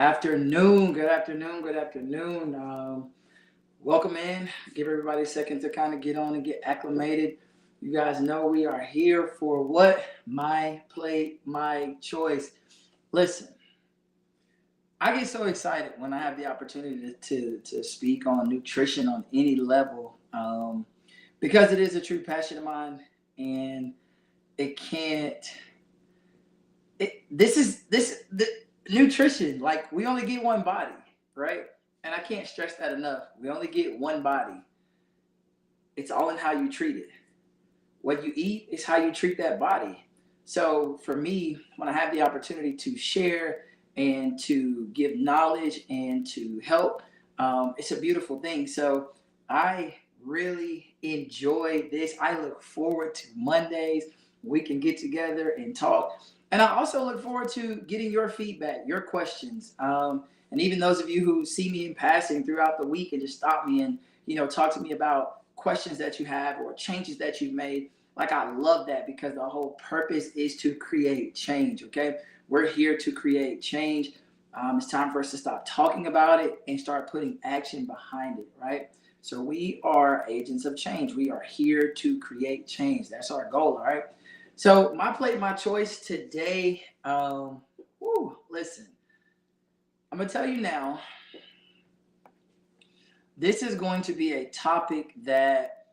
Afternoon, good afternoon, good afternoon. Welcome in. Give everybody a second to kind of get on and get acclimated. You guys know we are here for what? My plate, my choice. Listen, I get so excited when I have the opportunity to speak on nutrition on any level because it is a true passion of mine and it can't this nutrition, like we only get one body, right? And I can't stress that enough. We only get one body. It's all in how you treat it. What you eat is how you treat that body. So for me, when I have the opportunity to share and to give knowledge and to help, it's a beautiful thing. So I really enjoy this. I look forward to Mondays. We can get together and talk. And I also look forward to getting your feedback, your questions, and even those of you who see me in passing throughout the week and just stop me and talk to me about questions that you have or changes that you've made. Like, I love that because the whole purpose is to create change. Okay, we're here to create change. It's time for us to stop talking about it and start putting action behind it. Right. So we are agents of change. We are here to create change. That's our goal. All right. So my plate, my choice today. Listen, I'm gonna tell you now. This is going to be a topic that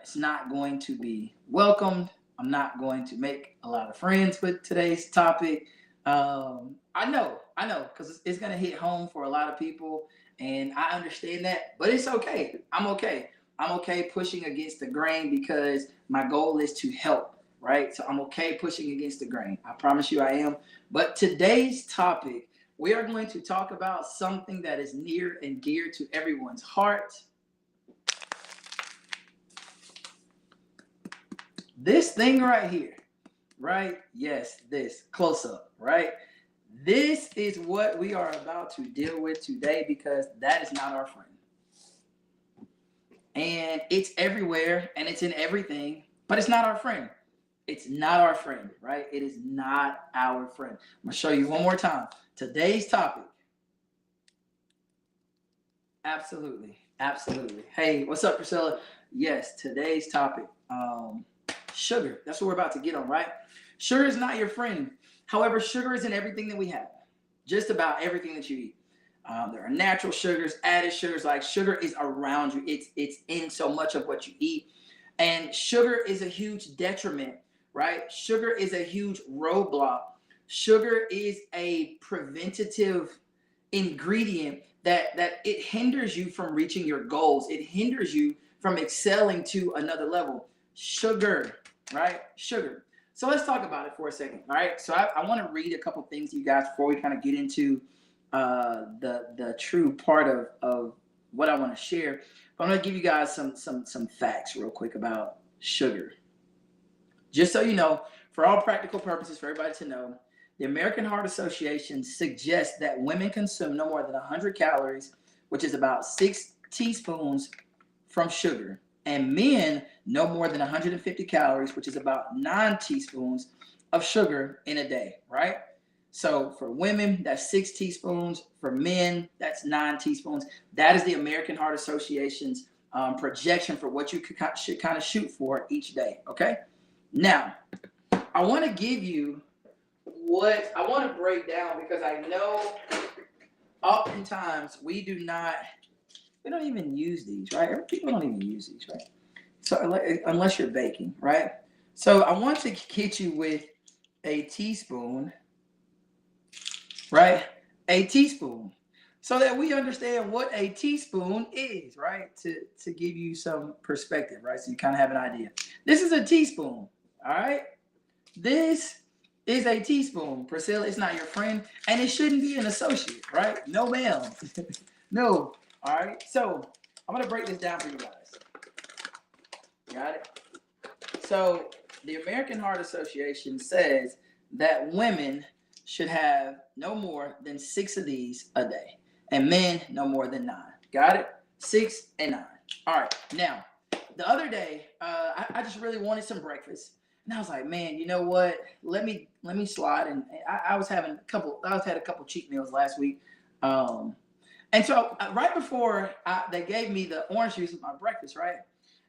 it's not going to be welcomed. I'm not going to make a lot of friends with today's topic. I know, because it's going to hit home for a lot of people, and I understand that, but it's okay. I'm okay. I'm okay pushing against the grain because my goal is to help, right? So I'm okay pushing against the grain. I promise you I am. But today's topic, we are going to talk about something that is near and dear to everyone's heart. This thing right here, right? Yes, this close up, right? This is what we are about to deal with today because that is not our friend. And it's everywhere and it's in everything, but it's not our friend. It's not our friend, right? It is not our friend. I'm going to show you one more time. Today's topic. Absolutely. Absolutely. Hey, what's up, Priscilla? Yes, today's topic. Sugar. That's what we're about to get on, right? Sugar is not your friend. However, sugar is in everything that we have. Just about everything that you eat. There are natural sugars, added sugars. Like, sugar is around you. It's in so much of what you eat. And sugar is a huge detriment, right? Sugar is a huge roadblock. Sugar is a preventative ingredient that it hinders you from reaching your goals. It hinders you from excelling to another level. Sugar, right? Sugar. So let's talk about it for a second. All right. So I want to read a couple things to you guys before we kind of get into the true part of what I want to share. But I'm going to give you guys some facts real quick about sugar. Just so you know, for all practical purposes, for everybody to know, the American Heart Association suggests that women consume no more than 100 calories, which is about 6 teaspoons from sugar, and men no more than 150 calories, which is about 9 teaspoons of sugar in a day, right? So for women, that's 6 teaspoons. For men, that's 9 teaspoons. That is the American Heart Association's projection for what you should kind of shoot for each day, okay? Now, I want to give you what I want to break down because I know oftentimes we don't even use these, right? People don't even use these, right? So unless you're baking, right? So I want to hit you with a teaspoon, right? A teaspoon. So that we understand what a teaspoon is, right? To give you some perspective, right? So you kind of have an idea. This is a teaspoon, all right? This is a teaspoon. Priscilla, it's not your friend, and it shouldn't be an associate, right? No, ma'am. No. All right. So I'm gonna break this down for you guys. Got it? So the American Heart Association says that women should have no more than 6 of these a day, and men no more than 9. Got it? 6 and 9. All right. Now, the other day, I just really wanted some breakfast. And I was like, man, you know what? Let me slide. And I had a couple cheat meals last week. And so right before they gave me the orange juice with my breakfast, right?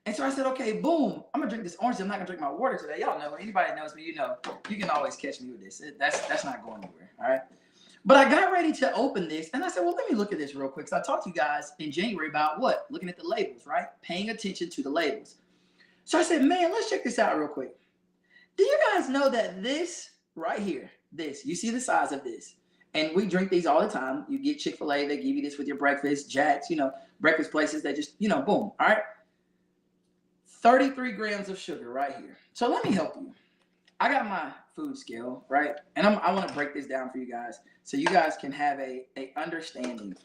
And so I said, okay, boom, I'm gonna drink this orange juice. I'm not gonna drink my water today. Y'all know, anybody knows me, you know, you can always catch me with this. That's not going anywhere, all right? But I got ready to open this, and I said, well, let me look at this real quick. So I talked to you guys in January about what? Looking at the labels, right? Paying attention to the labels. So I said, man, let's check this out real quick. Do you guys know that this right here, you see the size of this? And we drink these all the time. You get Chick-fil-A, they give you this with your breakfast. Jack's, you know, breakfast places, they just, you know, boom, all right? 33 grams of sugar right here. So let me help you. I got my food scale, right? And I want to break this down for you guys so you guys can have a understanding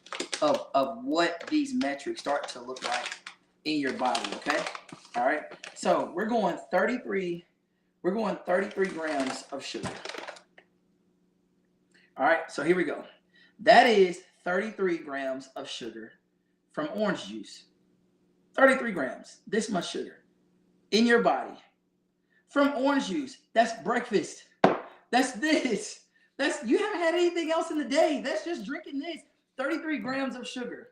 of what these metrics start to look like in your body, okay? All right. So we're going 33 grams of sugar. All right, so here we go. That is 33 grams of sugar from orange juice. 33 grams, this much sugar in your body. From orange juice, that's breakfast. That's this. You haven't had anything else in the day. That's just drinking this. 33 grams of sugar.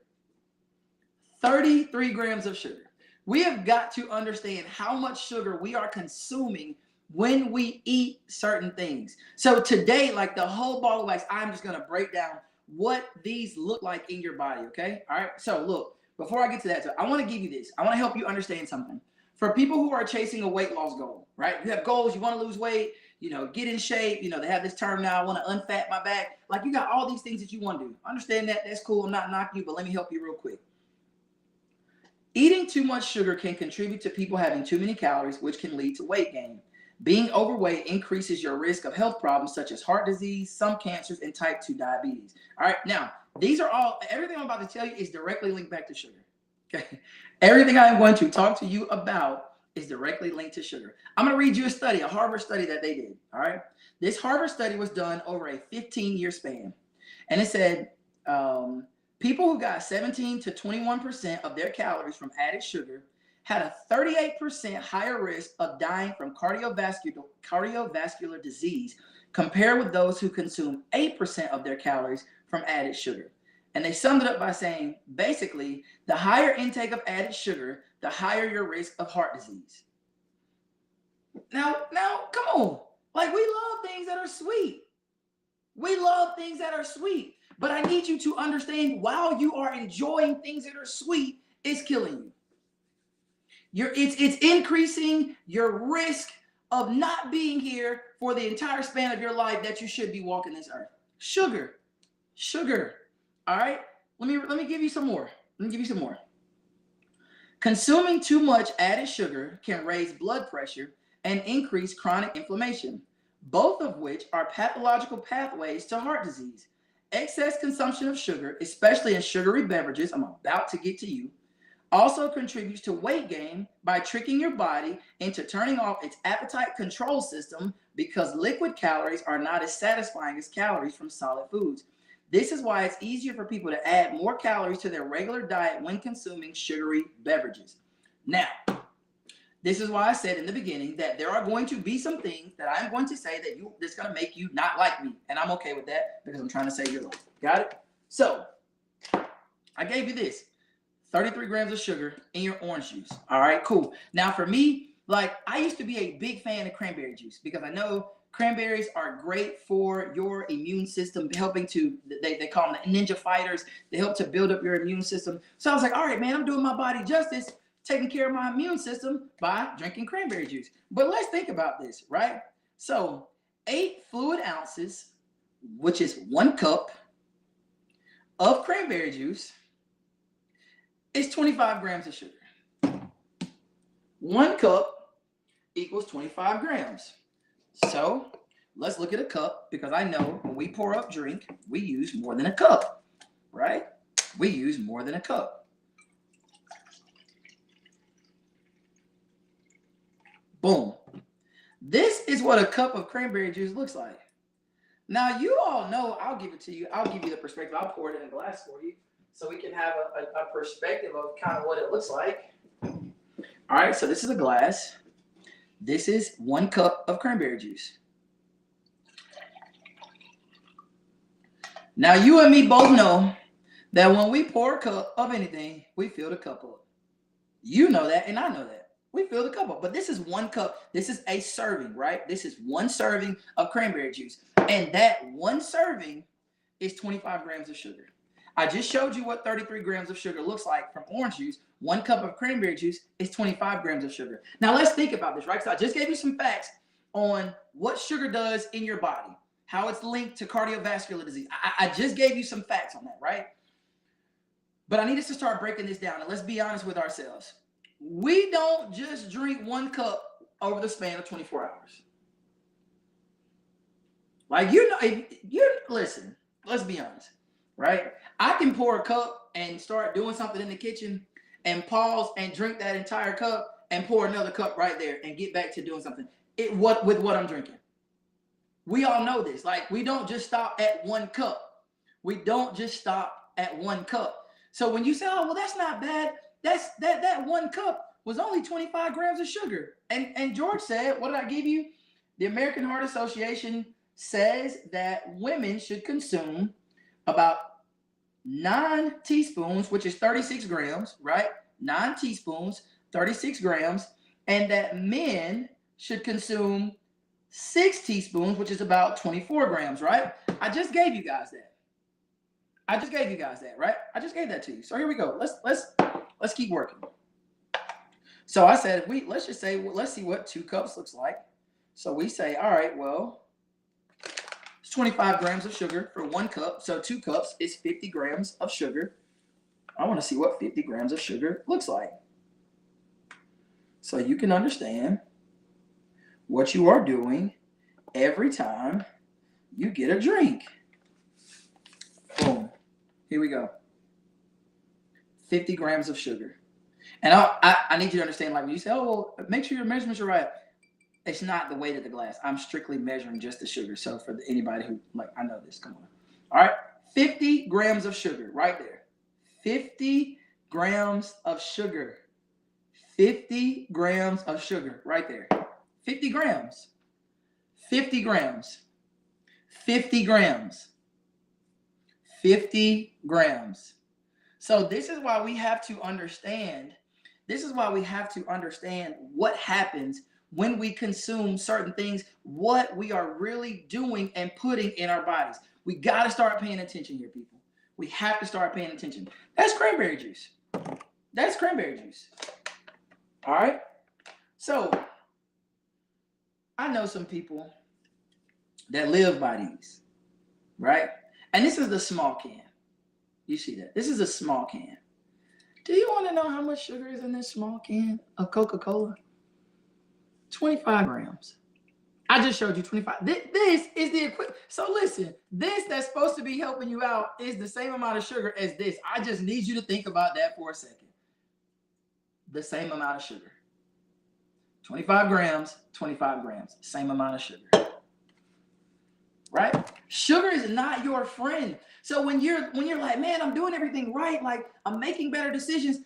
33 grams of sugar. We have got to understand how much sugar we are consuming when we eat certain things. So today, like the whole ball of wax, I'm just going to break down what these look like in your body, okay? All right, so look, before I get to that, so I want to give you this. I want to help you understand something. For people who are chasing a weight loss goal, right? You have goals, you want to lose weight, you know, get in shape. You know, they have this term now, I want to unfat my back. Like you got all these things that you want to do. Understand that, that's cool. I'm not knocking you, but let me help you real quick. Eating too much sugar can contribute to people having too many calories, which can lead to weight gain. Being overweight increases your risk of health problems such as heart disease, some cancers, and type 2 diabetes. All right, now, these are all, everything I'm about to tell you is directly linked back to sugar. Okay, everything I'm going to talk to you about is directly linked to sugar. I'm going to read you a study, a Harvard study that they did. All right, this Harvard study was done over a 15-year span, and it said people who got 17 to 21% of their calories from added sugar had a 38% higher risk of dying from cardiovascular disease compared with those who consume 8% of their calories from added sugar. And they summed it up by saying, basically, the higher intake of added sugar, the higher your risk of heart disease. Now, come on. Like, we love things that are sweet. We love things that are sweet. But I need you to understand, while you are enjoying things that are sweet, it's killing you. It's increasing your risk of not being here for the entire span of your life that you should be walking this earth. Sugar. All right, let me give you some more. Consuming too much added sugar can raise blood pressure and increase chronic inflammation, both of which are pathological pathways to heart disease. Excess consumption of sugar, especially in sugary beverages, I'm about to get to you, also contributes to weight gain by tricking your body into turning off its appetite control system because liquid calories are not as satisfying as calories from solid foods. This is why it's easier for people to add more calories to their regular diet when consuming sugary beverages. Now, this is why I said in the beginning that there are going to be some things that I'm going to say that's going to make you not like me. And I'm okay with that because I'm trying to save your life. Got it? So, I gave you this. 33 grams of sugar in your orange juice. All right, cool. Now, for me, like, I used to be a big fan of cranberry juice because I know cranberries are great for your immune system, helping to, they call them the ninja fighters. They help to build up your immune system. So I was like, all right, man, I'm doing my body justice, taking care of my immune system by drinking cranberry juice. But let's think about this, right? So 8 fluid ounces, which is 1 cup of cranberry juice, is 25 grams of sugar. 1 cup equals 25 grams. So let's look at a cup, because I know when we pour up drink, we use more than a cup, right? We use more than a cup. Boom. This is what a cup of cranberry juice looks like. Now, you all know, I'll give it to you. I'll give you the perspective. I'll pour it in a glass for you so we can have a perspective of kind of what it looks like. All right, so this is a glass. This is 1 cup of cranberry juice. Now, you and me both know that when we pour a cup of anything, we fill the cup up. You know that, and I know that. We fill the cup up. But this is 1 cup. This is a serving, right? This is 1 serving of cranberry juice. And that 1 serving is 25 grams of sugar. I just showed you what 33 grams of sugar looks like from orange juice. 1 cup of cranberry juice is 25 grams of sugar. Now, let's think about this, right? Because I just gave you some facts on what sugar does in your body, how it's linked to cardiovascular disease. I just gave you some facts on that, right? But I need us to start breaking this down. And let's be honest with ourselves. We don't just drink 1 cup over the span of 24 hours. Like, listen, let's be honest, right? I can pour a cup and start doing something in the kitchen and pause and drink that entire cup and pour another cup right there and get back to doing something with what I'm drinking. We all know this. Like, we don't just stop at 1 cup. We don't just stop at 1 cup. So when you say, oh, well, that's not bad. That 1 cup was only 25 grams of sugar. And George said, what did I give you? The American Heart Association says that women should consume about 9 teaspoons, which is 36 grams, right? 9 teaspoons, 36 grams. And that men should consume 6 teaspoons, which is about 24 grams, right? I just gave you guys that. Right? I just gave that to you. So here we go. Let's keep working. So I said, let's just say, let's see what 2 cups looks like. So we say, all right, well, it's 25 grams of sugar for 1 cup. So 2 cups is 50 grams of sugar. I want to see what 50 grams of sugar looks like. So you can understand what you are doing every time you get a drink. Boom. Here we go. 50 grams of sugar. And I need you to understand, like when you say, oh, well, make sure your measurements are right. It's not the weight of the glass. I'm strictly measuring just the sugar. So for anybody who, like, I know this, come on. All right. 50 grams of sugar right there. 50 grams of sugar. 50 grams of sugar right there. 50 grams. 50 grams. 50 grams. 50 grams. So this is why we have to understand. This is why we have to understand what happens when we consume certain things, what we are really doing and putting in our bodies. We got to start paying attention here, people. We have to start paying attention. That's cranberry juice. That's cranberry juice. All right. So I know some people that live by these, right? And this is the small can. You see that? This is a small can. Do you want to know how much sugar is in this small can of Coca-Cola? 25 grams. I just showed you 25. This is the equivalent. So listen, this that's supposed to be helping you out is the same amount of sugar as this. I just need you to think about that for a second. The same amount of sugar. 25 grams, 25 grams. Same amount of sugar. Right? Sugar is not your friend. So when you're like, man, I'm doing everything right, like I'm making better decisions,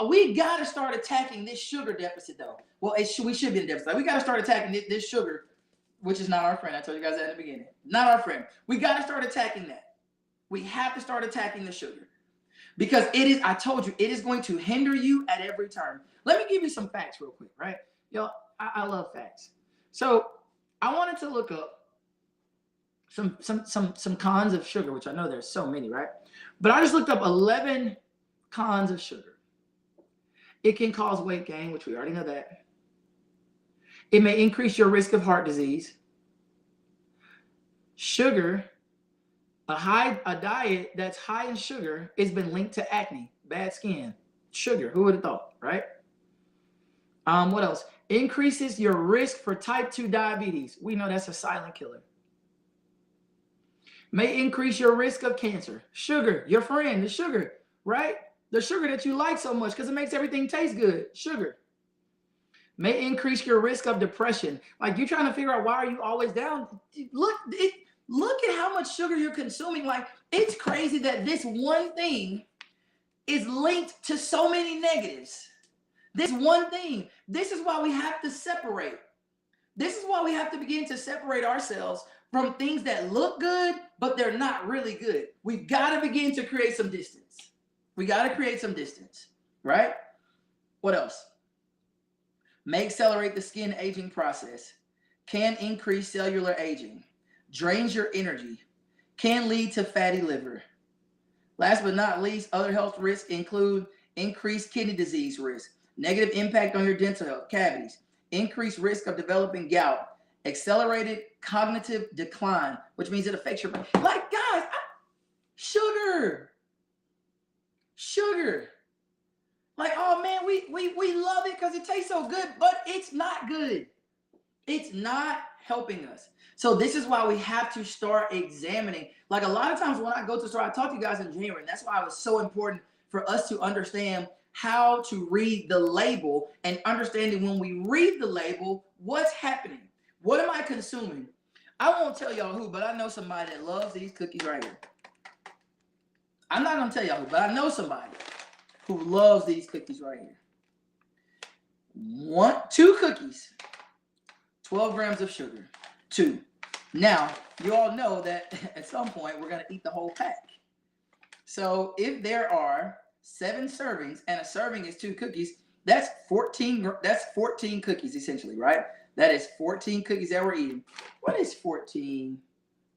we got to start attacking this sugar deficit though. Well, we should be in deficit. We got to start attacking this sugar, which is not our friend. I told you guys that in the beginning. Not our friend. We got to start attacking that. We have to start attacking the sugar. Because it is, I told you, it is going to hinder you at every turn. Let me give you some facts real quick, right? Yo, I love facts. So I wanted to look up some cons of sugar, which I know there's so many, right? But I just looked up 11 cons of sugar. It can cause weight gain, which we already know that. It may increase your risk of heart disease. Sugar, a diet that's high in sugar has been linked to acne, bad skin. Sugar, who would have thought, right? What else? Increases your risk for type 2 diabetes. We know that's a silent killer. May increase your risk of cancer. Sugar, your friend, the sugar, right? The sugar that you like so much because it makes everything taste good. Sugar. May increase your risk of depression. Like you're trying to figure out why are you always down. Look at how much sugar you're consuming. Like it's crazy that this one thing is linked to so many negatives. This one thing. This is why we have to separate. This is why we have to begin to separate ourselves from things that look good, but they're not really good. We've got to begin to create some distance. We got to create some distance, right? What else? May accelerate the skin aging process, can increase cellular aging, drains your energy, can lead to fatty liver. Last but not least, other health risks include increased kidney disease risk, negative impact on your dental health, cavities, increased risk of developing gout, accelerated cognitive decline, which means it affects your brain. Like, guys, sugar. Like, oh man, we love it because it tastes so good, but it's not good. It's not helping us. So this is why we have to start examining. Like, a lot of times when I go to the store, I talk to you guys in January, and that's why it was so important for us to understand how to read the label, and understanding when we read the label, what's happening. What am I consuming? I won't tell y'all who, but I know somebody that loves these cookies right here. I'm not going to tell y'all who, but I know somebody who loves these cookies right here. 2 cookies, 12 grams of sugar, 2. Now, you all know that at some point we're going to eat the whole pack. So if there are 7 servings and a serving is 2 cookies, that's 14 cookies essentially, right? That is 14 cookies that we're eating. What is 14?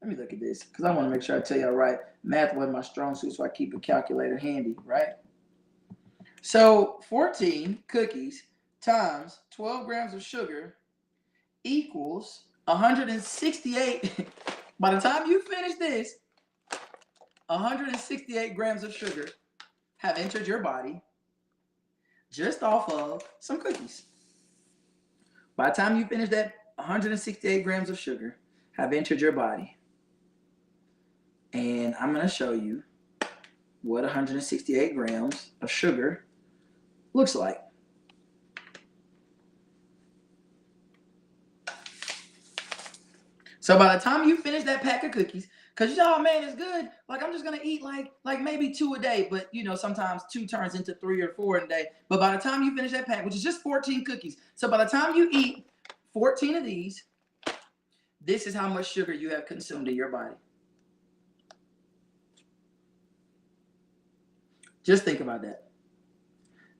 Let me look at this because I want to make sure I tell y'all right. Math wasn't my strong suit, so I keep a calculator handy, right? So 14 cookies times 12 grams of sugar equals 168. By the time you finish this, 168 grams of sugar have entered your body just off of some cookies. By the time you finish that, 168 grams of sugar have entered your body. And I'm going to show you what 168 grams of sugar looks like. So by the time you finish that pack of cookies, because you know, oh, man, it's good. Like, I'm just going to eat like maybe 2 a day. But, you know, sometimes 2 turns into 3 or 4 a day. But by the time you finish that pack, which is just 14 cookies. So by the time you eat 14 of these, this is how much sugar you have consumed in your body. Just think about that.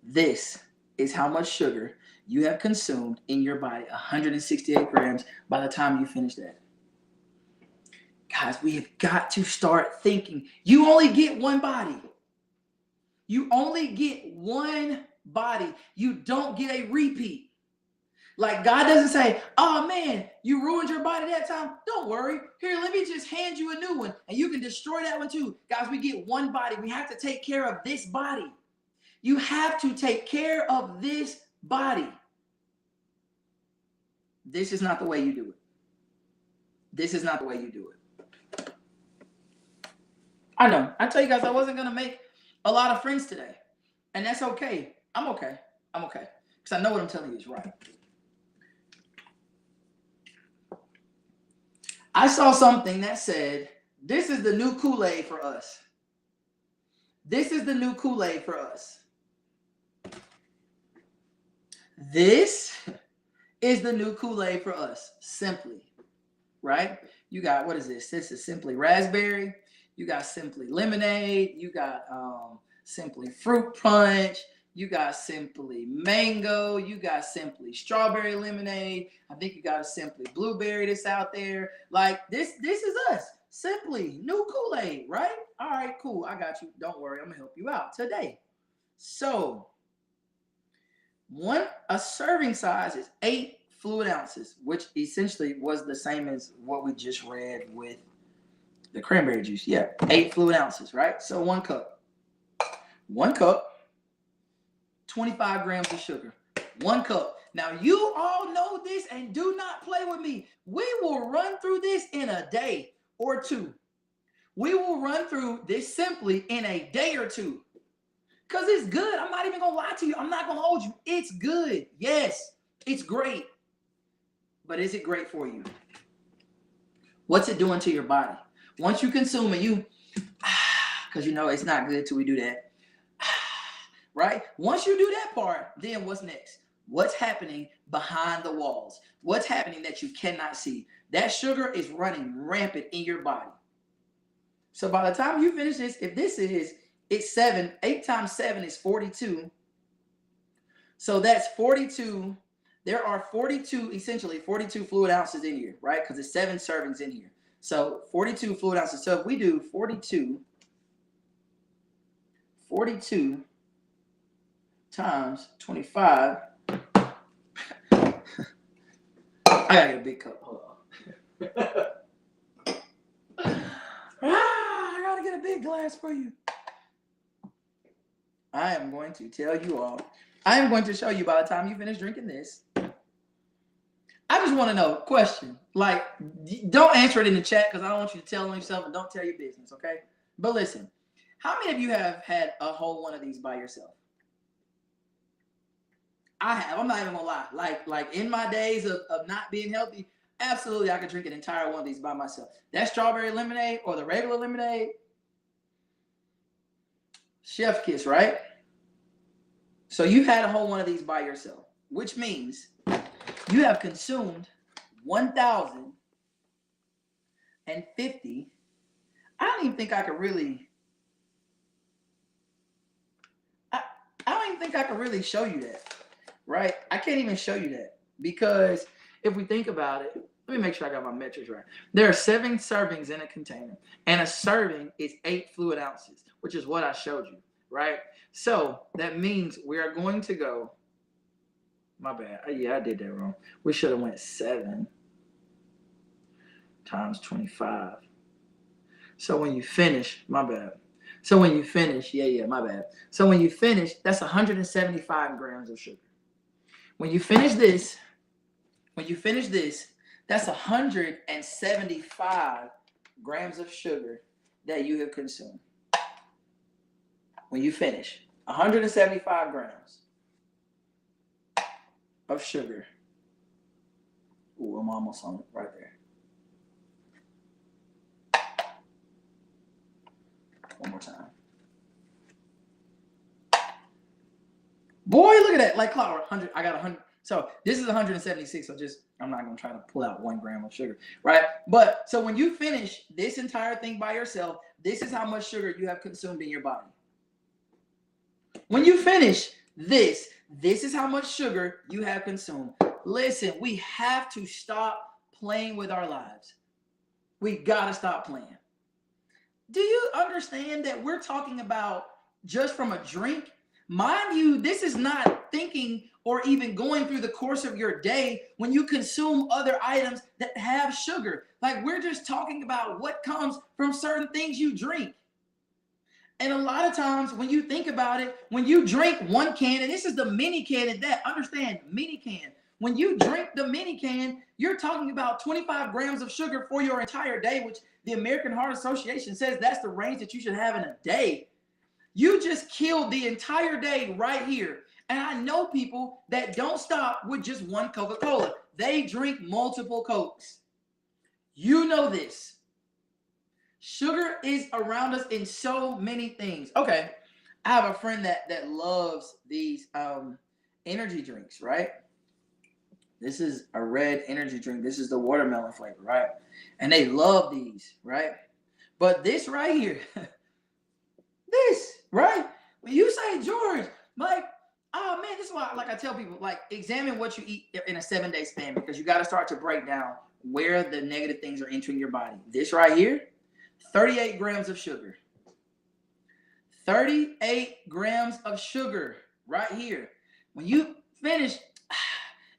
This is how much sugar you have consumed in your body, 168 grams by the time you finish that. Guys, we have got to start thinking. You only get one body. You only get one body. You don't get a repeat. Like, God doesn't say, oh man, you ruined your body that time. Don't worry. Here, let me just hand you a new one and you can destroy that one too. Guys, we get one body. We have to take care of this body. You have to take care of this body. This is not the way you do it. This is not the way you do it. I know. I tell you guys I wasn't going to make a lot of friends today. And that's okay. I'm okay. I'm okay. Because I know what I'm telling you is right. I saw something that said, this is the new Kool-Aid for us. This is the new Kool-Aid for us. This is the new Kool-Aid for us. Simply. Right? You got, what is this? This is Simply Raspberry. You got Simply Lemonade. You got Simply Fruit Punch. You got Simply Mango. You got Simply Strawberry Lemonade. I think you got a Simply Blueberry that's out there. Like, this is us. Simply new Kool-Aid, right? All right, cool. I got you. Don't worry. I'm going to help you out today. So, a serving size is 8 fluid ounces, which essentially was the same as what we just read with the cranberry juice. Yeah, 8 fluid ounces, right? So 1 cup. 1 cup, 25 grams of sugar. 1 cup. Now, you all know this and do not play with me. We will run through this in a day or 2. We will run through this simply in a day or 2. Because it's good. I'm not even going to lie to you. I'm not going to hold you. It's good. Yes, it's great. But is it great for you? What's it doing to your body? Once you consume it, because you know it's not good till we do that. Right? Once you do that part, then what's next? What's happening behind the walls? What's happening that you cannot see? That sugar is running rampant in your body. So by the time you finish this, if this is, it's 7, 8 times 7 is 42. So that's 42. There are 42, essentially 42 fluid ounces in here, right? Because it's 7 servings in here. So 42 fluid ounces. So if we do 42 times 25, I gotta get a big cup. Hold on. I gotta get a big glass for you. I am going to tell you all. I am going to show you by the time you finish drinking this. I just want to know, question. Like, don't answer it in the chat because I don't want you to tell on yourself and don't tell your business, okay? But listen, how many of you have had a whole one of these by yourself? I have. I'm not even gonna lie. Like in my days of not being healthy, absolutely I could drink an entire one of these by myself. That strawberry lemonade or the regular lemonade, chef's kiss, right? So you've had a whole one of these by yourself, which means you have consumed 1,050. I don't even think I could really. I don't even think I could really show you that. Right? I can't even show you that because if we think about it, let me make sure I got my metrics right. There are 7 servings in a container, and a serving is 8 fluid ounces, which is what I showed you, right? So that means we are going to go, my bad. Yeah, I did that wrong. We should have went 7 times 25. So when you finish, my bad. So when you finish, my bad. So when you finish, that's 175 grams of sugar. When you finish this, that's 175 grams of sugar that you have consumed. When you finish, 175 grams of sugar. Ooh, I'm almost on it right there. One more time. Boy, look at that, like clockwork. 100. I got 100. So this is 176. So I'm not gonna try to pull out 1 gram of sugar, right? But so when you finish this entire thing by yourself, this is how much sugar you have consumed in your body. When you finish this is how much sugar you have consumed. Listen, we have to stop playing with our lives. We gotta stop playing. Do you understand that we're talking about just from a drink? Mind you, this is not thinking or even going through the course of your day when you consume other items that have sugar. Like, we're just talking about what comes from certain things you drink. And a lot of times when you think about it, when you drink 1 can, and this is the mini can at that, understand, mini can. When you drink the mini can, you're talking about 25 grams of sugar for your entire day, which the American Heart Association says that's the range that you should have in a day. You just killed the entire day right here. And I know people that don't stop with just 1 Coca-Cola. They drink multiple Cokes. You know this. Sugar is around us in so many things. Okay, I have a friend that loves these energy drinks, right? This is a red energy drink. This is the watermelon flavor, right? And they love these, right? But this right here, this, right? When you say, George, like, oh man, this is why, like I tell people, like, examine what you eat in a 7-day span because you got to start to break down where the negative things are entering your body. This right here, 38 grams of sugar. 38 grams of sugar right here. When you finish,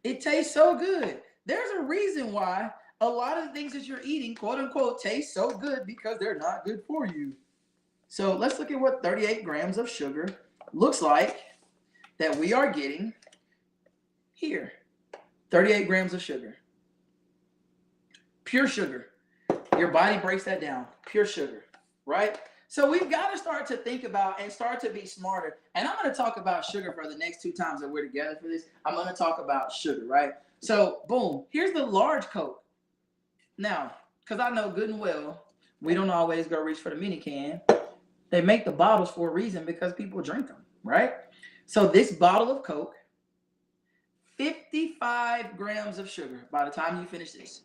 it tastes so good. There's a reason why a lot of the things that you're eating, quote unquote, taste so good because they're not good for you. So let's look at what 38 grams of sugar looks like that we are getting here. 38 grams of sugar. Pure sugar. Your body breaks that down. Pure sugar, right? So we've got to start to think about and start to be smarter. And I'm going to talk about sugar for the next 2 times that we're together for this. I'm going to talk about sugar, right? So, boom, here's the large Coke. Now, because I know good and well, we don't always go reach for the mini can. They make the bottles for a reason because people drink them, right? So this bottle of Coke 55 grams of sugar by the time you finish this.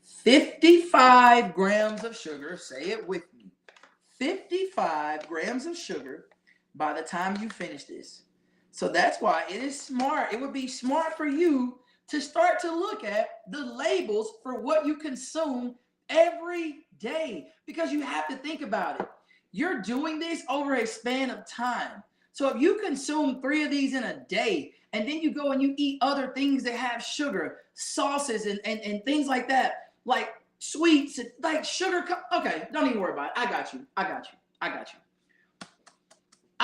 55 grams of sugar. Say it with me. 55 grams of sugar by the time you finish this. So that's why it is smart. It would be smart for you to start to look at the labels for what you consume every day, because you have to think about it. You're doing this over a span of time. So if you consume 3 of these in a day, and then you go and you eat other things that have sugar, sauces and things like that, like sweets, like sugar. Okay, don't even worry about it. I got you. I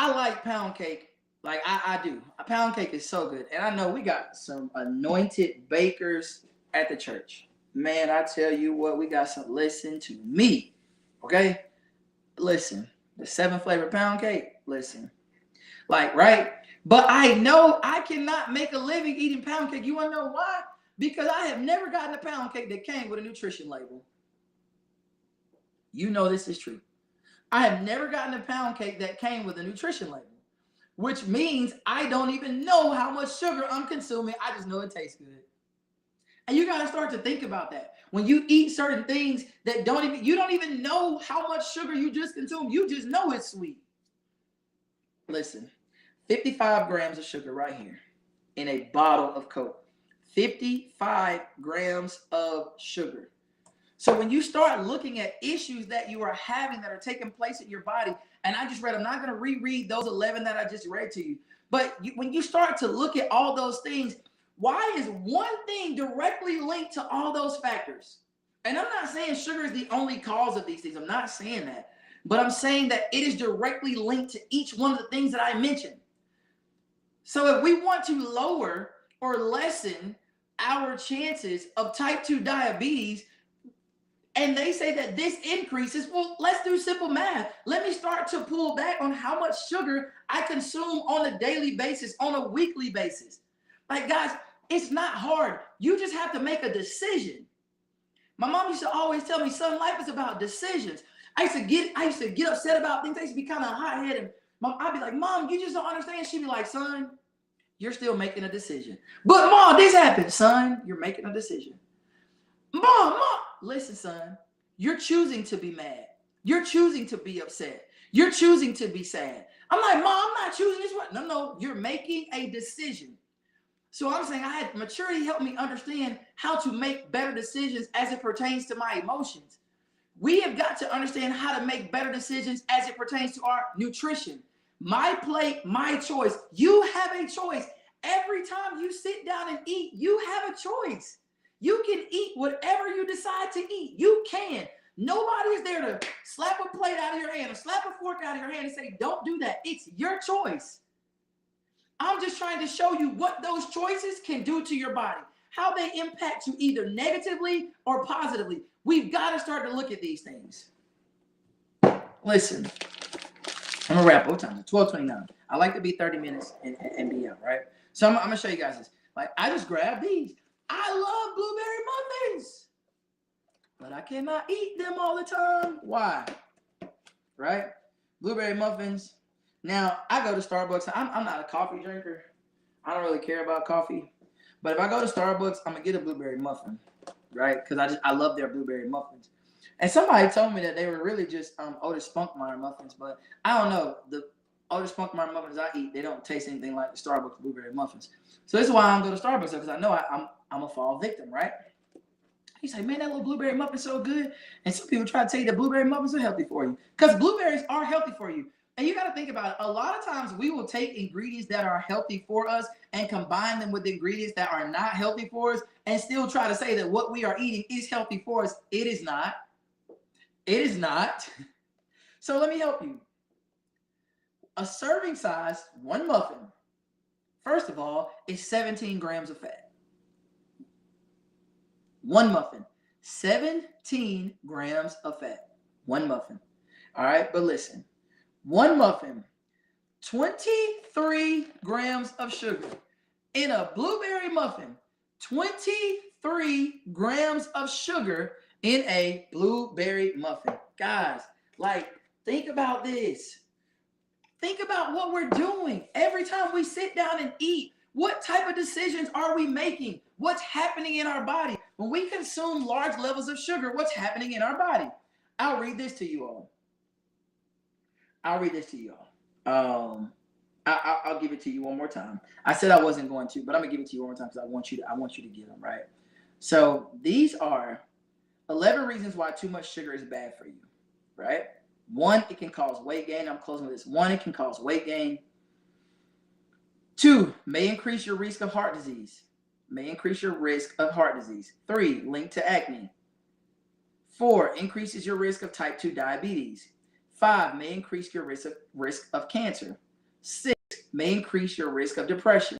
like pound cake. Like I do. A pound cake is so good. And I know we got some anointed bakers at the church. Man, I tell you what, we got some. Listen to me. Okay? Listen. The 7 flavor pound cake. Listen. Like, right? But I know I cannot make a living eating pound cake. You want to know why? Because I have never gotten a pound cake that came with a nutrition label. You know this is true. I have never gotten a pound cake that came with a nutrition label, which means I don't even know how much sugar I'm consuming. I just know it tastes good. And you got to start to think about that. When you eat certain things that you don't even know how much sugar you just consumed. You just know it's sweet. Listen, 55 grams of sugar right here in a bottle of Coke. 55 grams of sugar. So when you start looking at issues that you are having that are taking place in your body, and I just read, I'm not going to reread those 11 that I just read to you, but when you start to look at all those things, why is one thing directly linked to all those factors? And I'm not saying sugar is the only cause of these things. I'm not saying that. But I'm saying that it is directly linked to each one of the things that I mentioned. So if we want to lower or lessen our chances of type 2 diabetes, and they say that this increases, well, let's do simple math. Let me start to pull back on how much sugar I consume on a daily basis, on a weekly basis. Like, guys, it's not hard. You just have to make a decision. My mom used to always tell me, son, life is about decisions. I used to get upset about things. I used to be kind of hot-headed. I'd be like, Mom, you just don't understand. She'd be like, son, you're still making a decision. But Mom, this happened. Son, you're making a decision. Mom, listen, son, you're choosing to be mad. You're choosing to be upset. You're choosing to be sad. I'm like, Mom, I'm not choosing this one. No, you're making a decision. So I'm saying I had maturity help me understand how to make better decisions as it pertains to my emotions. We have got to understand how to make better decisions as it pertains to our nutrition. My plate, my choice. You have a choice. Every time you sit down and eat, you have a choice. You can eat whatever you decide to eat. You can. Nobody is there to slap a plate out of your hand or slap a fork out of your hand and say, don't do that. It's your choice. I'm just trying to show you what those choices can do to your body, how they impact you either negatively or positively. We've got to start to look at these things. Listen, I'm going to wrap. What time is it? 12:29. I like to be 30 minutes and be out, right? So I'm going to show you guys this. Like, I just grabbed these. I love blueberry muffins, but I cannot eat them all the time. Why? Right? Blueberry muffins. Now, I go to Starbucks. I'm not a coffee drinker. I don't really care about coffee. But if I go to Starbucks, I'm going to get a blueberry muffin, right? Because I love their blueberry muffins. And somebody told me that they were really just Otis Spunkmeyer muffins. But I don't know. The Otis Spunkmeyer muffins I eat, they don't taste anything like the Starbucks blueberry muffins. So this is why I'm going to Starbucks, because I know I'm a fall victim, right? You say, man, that little blueberry muffin's so good. And some people try to tell you that blueberry muffins are healthy for you. Because blueberries are healthy for you. And you got to think about it. A lot of times we will take ingredients that are healthy for us and combine them with ingredients that are not healthy for us and still try to say that what we are eating is healthy for us. It is not. It is not. So let me help you. A serving size, one muffin, first of all, is 17 grams of fat. One muffin, 17 grams of fat. One muffin. All right, but listen. One muffin, 23 grams of sugar. In a blueberry muffin, 23 grams of sugar in a blueberry muffin. Guys, like, think about this. Think about what we're doing. Every time we sit down and eat, What type of decisions are we making? What's happening in our body? When we consume large levels of sugar, what's happening in our body? I'll read this to you all. I'll read this to you all. I'll give it to you one more time. I said I wasn't going to, but I'm gonna give it to you one more time because I want you to get them right. So these are 11 reasons why too much sugar is bad for you, right? 1, it can cause weight gain. I'm closing with this. 1, it can cause weight gain. 2, may increase your risk of heart disease. 3, linked to acne. 4, increases your risk of type 2 diabetes. 5, may increase your risk of cancer. 6, may increase your risk of depression.